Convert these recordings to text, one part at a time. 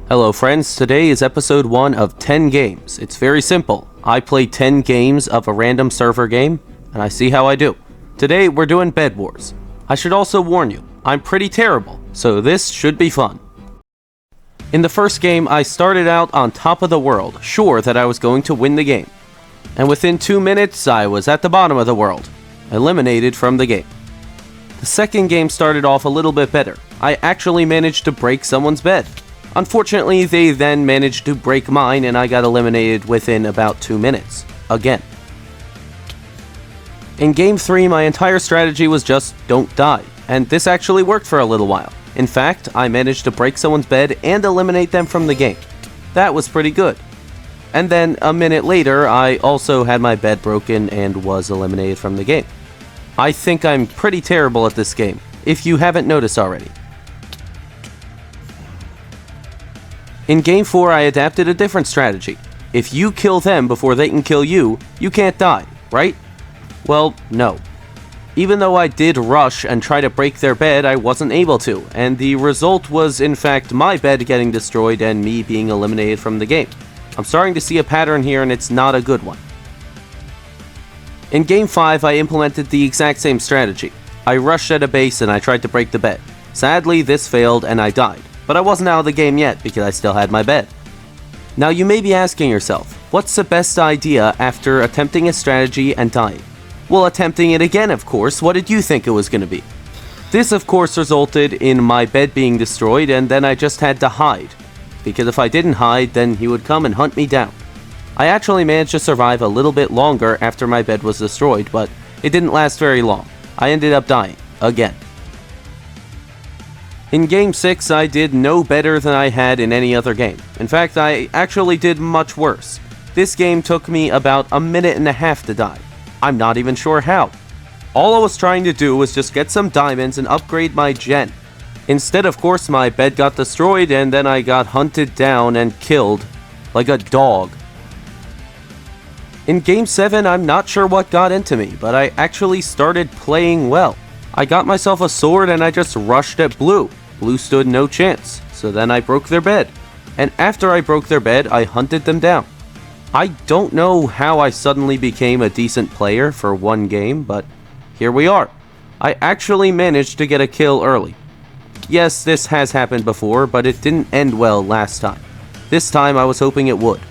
Hello friends, today is episode 1 of 10 games. It's very simple. I play 10 games of a random server game, and I see how I do. Today we're doing Bedwars. I should also warn you, I'm pretty terrible, so this should be fun. In the first game, I started out on top of the world, sure that I was going to win the game. And within 2 minutes, I was at the bottom of the world, eliminated from the game. The second game started off a little bit better. I actually managed to break someone's bed. Unfortunately, they then managed to break mine and I got eliminated within about 2 minutes. Again. In Game 3, my entire strategy was just don't die, and this actually worked for a little while. In fact, I managed to break someone's bed and eliminate them from the game. That was pretty good. And then, a minute later, I also had my bed broken and was eliminated from the game. I think I'm pretty terrible at this game, if you haven't noticed already. In Game 4, I adapted a different strategy. If you kill them before they can kill you, you can't die, right? Well, no. Even though I did rush and try to break their bed, I wasn't able to, and the result was in fact my bed getting destroyed and me being eliminated from the game. I'm starting to see a pattern here and it's not a good one. In Game 5, I implemented the exact same strategy. I rushed at a base and I tried to break the bed. Sadly, this failed and I died. But I wasn't out of the game yet because I still had my bed. Now you may be asking yourself, what's the best idea after attempting a strategy and dying? Well, attempting it again, of course. What did you think it was going to be? This, of course, resulted in my bed being destroyed and then I just had to hide. Because if I didn't hide, then he would come and hunt me down. I actually managed to survive a little bit longer after my bed was destroyed, but it didn't last very long. I ended up dying. Again. In Game 6, I did no better than I had in any other game. In fact, I actually did much worse. This game took me about a minute and a half to die. I'm not even sure how. All I was trying to do was just get some diamonds and upgrade my gen. Instead, of course, my bed got destroyed and then I got hunted down and killed like a dog. In Game 7, I'm not sure what got into me, but I actually started playing well. I got myself a sword and I just rushed at blue. Blue stood no chance, so then I broke their bed. And after I broke their bed, I hunted them down. I don't know how I suddenly became a decent player for one game, but here we are. I actually managed to get a kill early. Yes, this has happened before, but it didn't end well last time. This time I was hoping it would.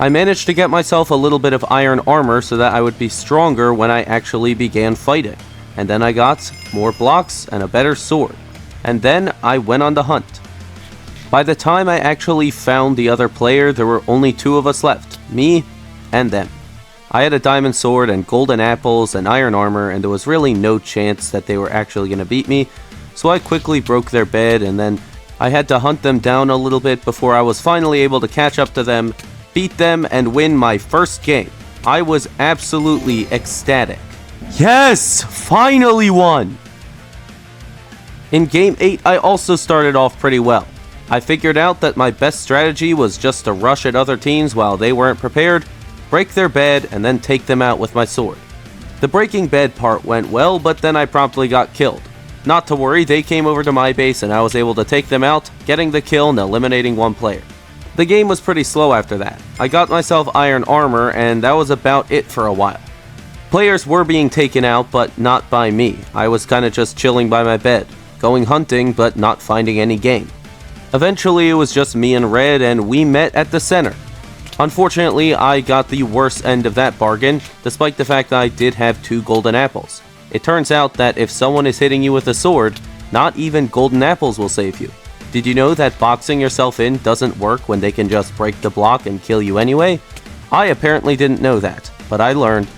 I managed to get myself a little bit of iron armor so that I would be stronger when I actually began fighting. And then I got more blocks and a better sword. And then I went on the hunt. By the time I actually found the other player, there were only 2 of us left, me and them. I had a diamond sword and golden apples and iron armor, and there was really no chance that they were actually going to beat me, so I quickly broke their bed, and then I had to hunt them down a little bit before I was finally able to catch up to them, beat them, and win my first game. I was absolutely ecstatic. Yes! Finally won! In Game 8, I also started off pretty well. I figured out that my best strategy was just to rush at other teams while they weren't prepared, break their bed, and then take them out with my sword. The breaking bed part went well, but then I promptly got killed. Not to worry, they came over to my base and I was able to take them out, getting the kill and eliminating one player. The game was pretty slow after that. I got myself iron armor and that was about it for a while. Players were being taken out, but not by me. I was kinda just chilling by my bed, going hunting but not finding any game. Eventually it was just me and Red and we met at the center. Unfortunately, I got the worst end of that bargain, despite the fact that I did have 2 golden apples. It turns out that if someone is hitting you with a sword, not even golden apples will save you. Did you know that boxing yourself in doesn't work when they can just break the block and kill you anyway? I apparently didn't know that, but I learned.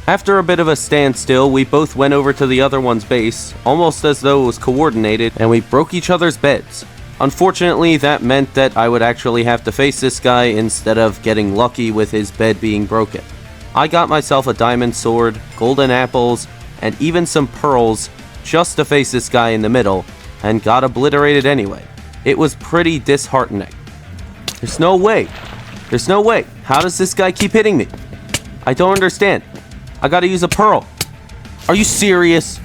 After a bit of a standstill, we both went over to the other one's base, almost as though it was coordinated, and we broke each other's beds. Unfortunately, that meant that I would actually have to face this guy instead of getting lucky with his bed being broken. I got myself a diamond sword, golden apples, and even some pearls just to face this guy in the middle, and got obliterated anyway. It was pretty disheartening. There's no way. There's no way. How does this guy keep hitting me? I don't understand. I gotta use a pearl. Are you serious?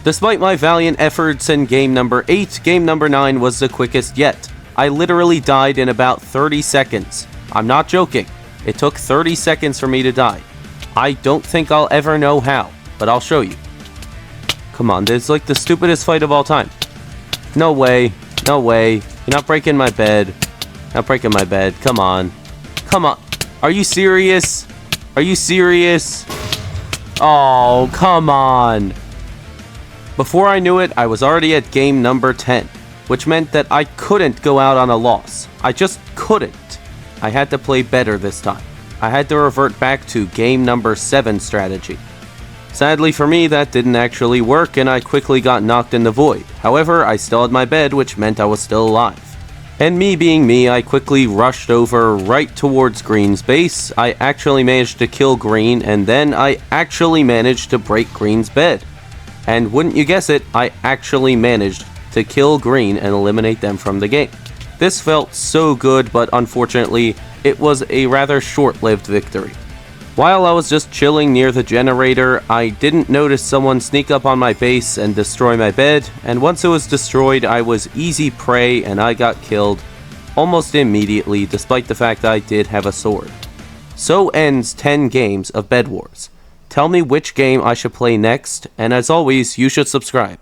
Despite my valiant efforts in game number 8, game number 9 was the quickest yet. I literally died in about 30 seconds. I'm not joking. It took 30 seconds for me to die. I don't think I'll ever know how, but I'll show you. Come on, this is like the stupidest fight of all time. No way. No way. You're not breaking my bed. Not breaking my bed. Come on. Come on. Are you serious? Are you serious? Oh, come on. Before I knew it, I was already at game number 10, which meant that I couldn't go out on a loss. I just couldn't. I had to play better this time. I had to revert back to game number 7 strategy. Sadly for me, that didn't actually work and I quickly got knocked in the void. However, I still had my bed, which meant I was still alive. And me being me, I quickly rushed over right towards Green's base. I actually managed to kill Green, and then I actually managed to break Green's bed. And wouldn't you guess it, I actually managed to kill Green and eliminate them from the game. This felt so good, but unfortunately, it was a rather short-lived victory. While I was just chilling near the generator, I didn't notice someone sneak up on my base and destroy my bed, and once it was destroyed, I was easy prey and I got killed almost immediately, despite the fact I did have a sword. So ends 10 games of Bedwars. Tell me which game I should play next, and as always, you should subscribe.